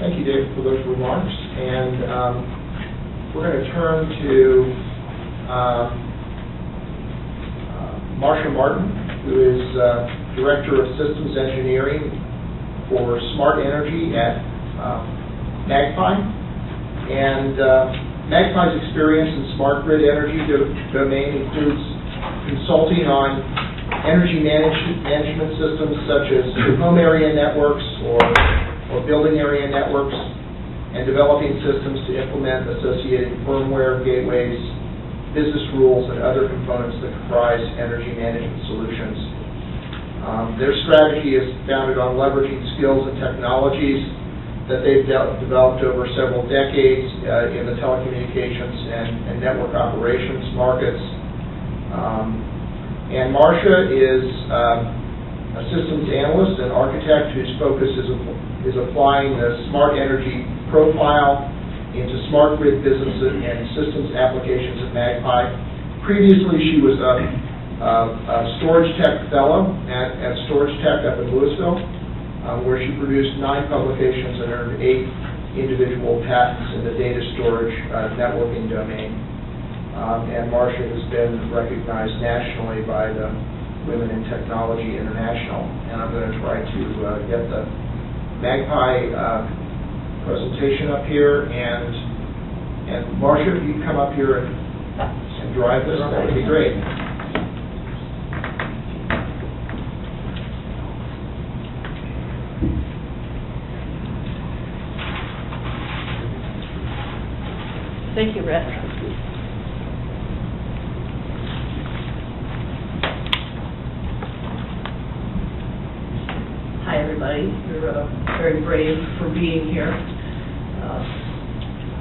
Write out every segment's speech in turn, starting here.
Thank you, David, for those remarks. And we're going to turn to Marcia Martin, who is Director of Systems Engineering for Smart Energy at Magpie. And Magpie's experience in smart grid energy domain includes consulting on energy management systems such as home area networks or building area networks, and developing systems to implement associated firmware, gateways, business rules, and other components that comprise energy management solutions. Their strategy is founded on leveraging skills and technologies that they've developed over several decades in the telecommunications and network operations markets. And Marcia is a systems analyst and architect whose focus is applying the smart energy profile into smart grid businesses and systems applications at Magpie. Previously, she was a Storage Tech fellow at Storage Tech up in Louisville, where she produced 9 publications and earned 8 individual patents in the data storage networking domain. And Marcia has been recognized nationally by the Women in Technology International. And I'm going to try to get the Magpie presentation up here. And Marcia, if you come up here and drive this, that would be great. Thank you, Brett. Hi, everybody. You're very brave for being here.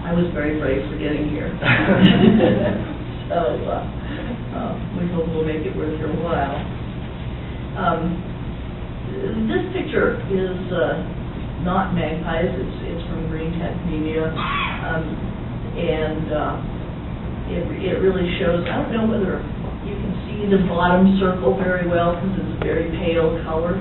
I was very brave for getting here. So we hope we'll make it worth your while. This picture is not Magpie's. It's from Cleantech Media. And it really shows, I don't know whether you can see the bottom circle very well because it's a very pale color.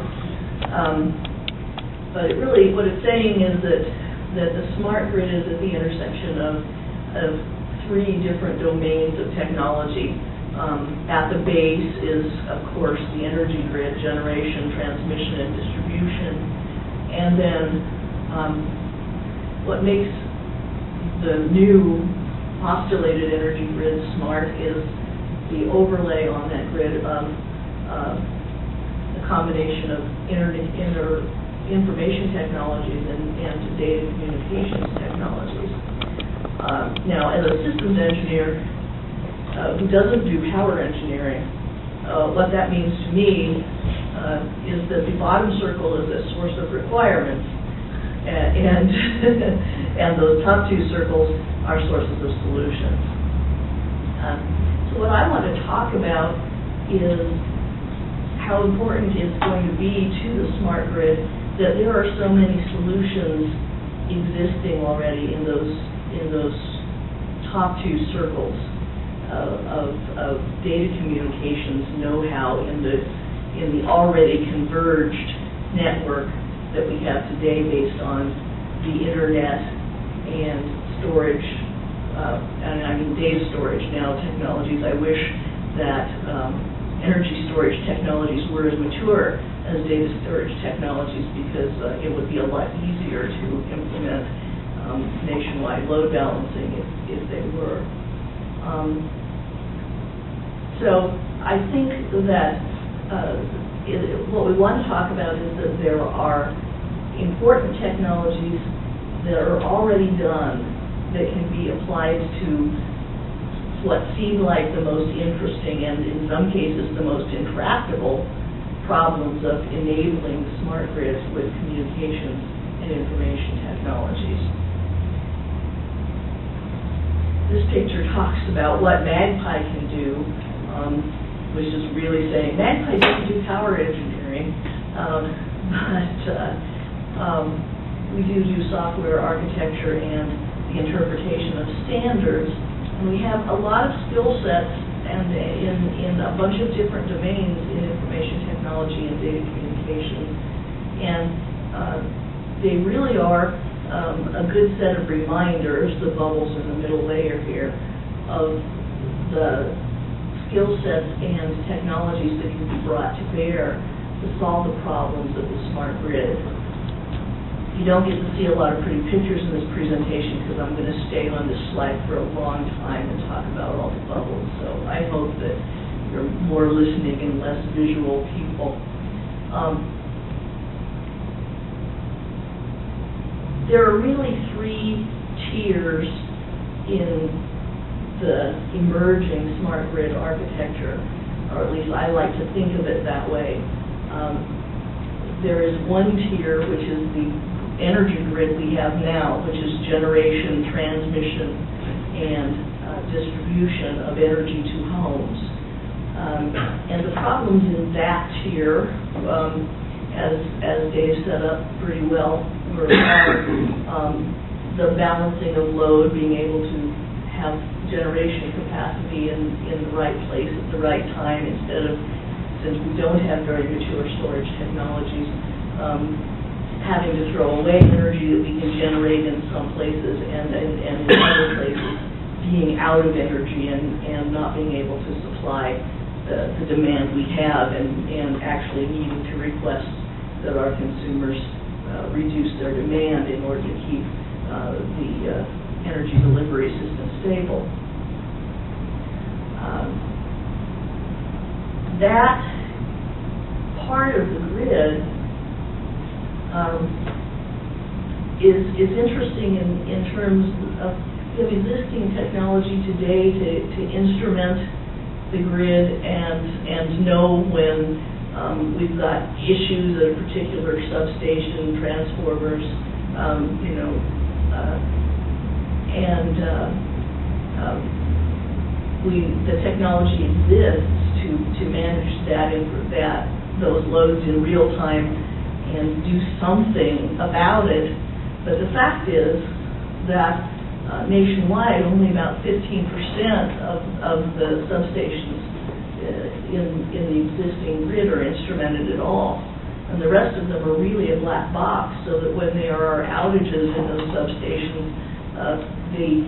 But it really, what it's saying is that the smart grid is at the intersection of 3 different domains of technology. At the base is, of course, the energy grid, generation, transmission, and distribution. And then what makes the new postulated energy grid smart is the overlay on that grid of the combination of information technologies and data communications technologies. Now, as a systems engineer who doesn't do power engineering, what that means to me is that the bottom circle is a source of requirements, and those top 2 circles are sources of solutions. So what I want to talk about is how important it's going to be to the smart grid that there are so many solutions existing already in those top 2 circles of data communications know-how in the already converged network that we have today based on the internet and storage, I mean data storage now technologies. I wish that energy storage technologies were as mature as data storage technologies because it would be a lot easier to implement nationwide load balancing if they were. So I think that what we want to talk about is that there are important technologies that are already done that can be applied to what seem like the most interesting and in some cases the most intractable problems of enabling smart grids with communications and information technologies. This picture talks about what Magpie can do, which is really saying Magpie doesn't do power engineering, but we do software architecture and the interpretation of standards, and we have a lot of skill sets and in a bunch of different domains in information technology and data communications, and they really are a good set of reminders, the bubbles in the middle layer here, of the skill sets and technologies that can be brought to bear to solve the problems of the smart grid. You don't get to see a lot of pretty pictures in this presentation because I'm going to stay on this slide for a long time and talk about all the bubbles. So I hope that you're more listening and less visual people. There are really three tiers in the emerging smart grid architecture, or at least I like to think of it that way. There is one tier, which is the energy grid we have now, which is generation, transmission, and distribution of energy to homes. And the problems in that tier, as Dave set up pretty well, are the balancing of load, being able to have generation capacity in the right place at the right time, instead of, since we don't have very mature storage technologies, having to throw away energy that we can generate in some places and in other places being out of energy and not being able to supply the demand we have, and actually needing to request that our consumers reduce their demand in order to keep the energy delivery system stable. That part of the grid is interesting in terms of existing technology today to instrument the grid and know when we've got issues at a particular substation, transformers, the technology exists to manage those loads in real time and do something about it. But the fact is that nationwide, only about 15% of the substations in the existing grid are instrumented at all. And the rest of them are really a black box, so that when there are outages in those substations, the